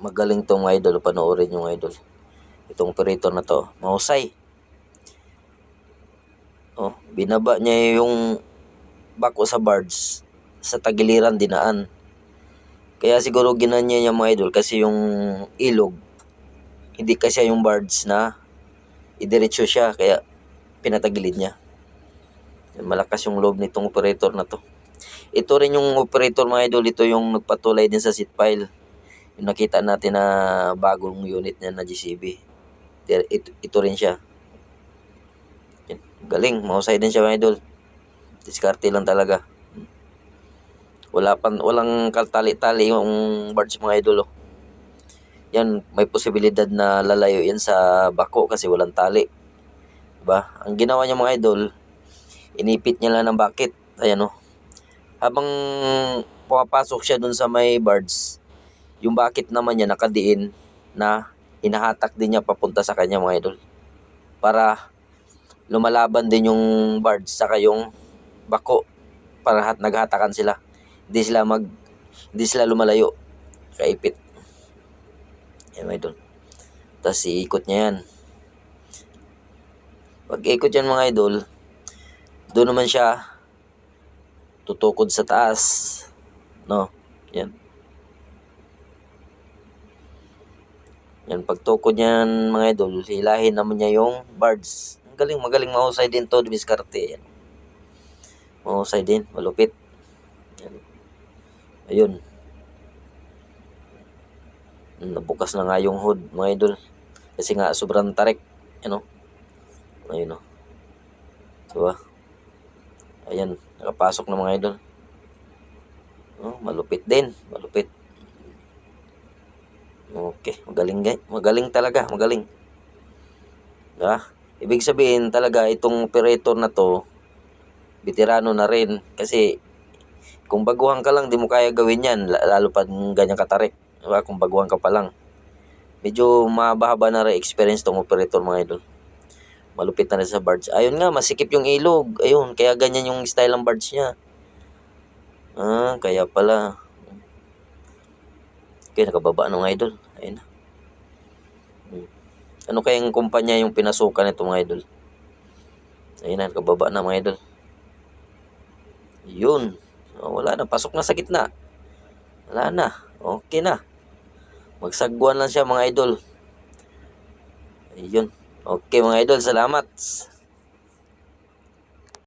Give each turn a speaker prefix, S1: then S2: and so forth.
S1: Magaling tong mga idol. Panoorin yung idol. Itong operator na to. Mahusay. Oh, binaba niya yung bako sa barge sa tagiliran dinaan. Kaya siguro ginanya niya mga idol kasi yung ilog hindi kasi yung barge na idiretso siya kaya pinatagilid niya. Malakas yung loob nitong operator na to. Ito rin yung operator mga idol, ito yung nagpatulay din sa seat pile. Yung nakita natin na bagong unit niya na GCB. Ito rin siya. Yan. Galing, mahusay din siya mga idol. Diskarte lang talaga. Walang kaltali-tali yung barge mga idol. Oh. Yan, may posibilidad na lalayo yan sa bako kasi walang tali. Diba? Ang ginawa niya mga idol, inipit niya lang ng bakit. Ayan o. Habang pumapasok siya dun sa may barge, yung bakit naman niya nakadiin na hinahatak din niya papunta sa kanya mga idol. Para lumalaban din yung barge saka yung bako. Para naghatakan sila. Hindi sila lumalayo. Kaipit. Yan mga idol. Tapos iikot niya yan. Pag ikot yan mga idol, doon naman siya tutukod sa taas. No? Yan. Yan, pagtukod niyan mga idol, hilahin naman niya yung barge. Magaling mahusay din to, diskarte. Yan. Mahusay din, malupit. Yan. Ayun. Nabukas na nga yung hood mga idol. Kasi nga sobrang tarik. Yan o. Ayun o. Diba? Ayan, nakapasok na mga idol. Oh, malupit din, malupit. Okay, magaling talaga, magaling. Diba? Ibig sabihin talaga itong operator na to, veterano na rin. Kasi kung baguhan ka lang, di mo kaya gawin yan. Lalo pa ganyan katarik. Diba? Kung baguhan ka pa lang. Medyo mahaba na rin experience tong operator mga idol. Malupit na rin sa barge. Ayun nga, masikip yung ilog. Ayun, kaya ganyan yung style ng barge niya. Kaya pala. Okay, nakababa ng idol. Ayun na. Ano kayang kumpanya yung pinasukan nito mga idol? Ayun na, nakababa na mga idol. Yun. Wala na, pasok na sa gitna. Wala na. Okay na. Magsagwan lang siya mga idol. Ayun. Okay mga idol, salamat.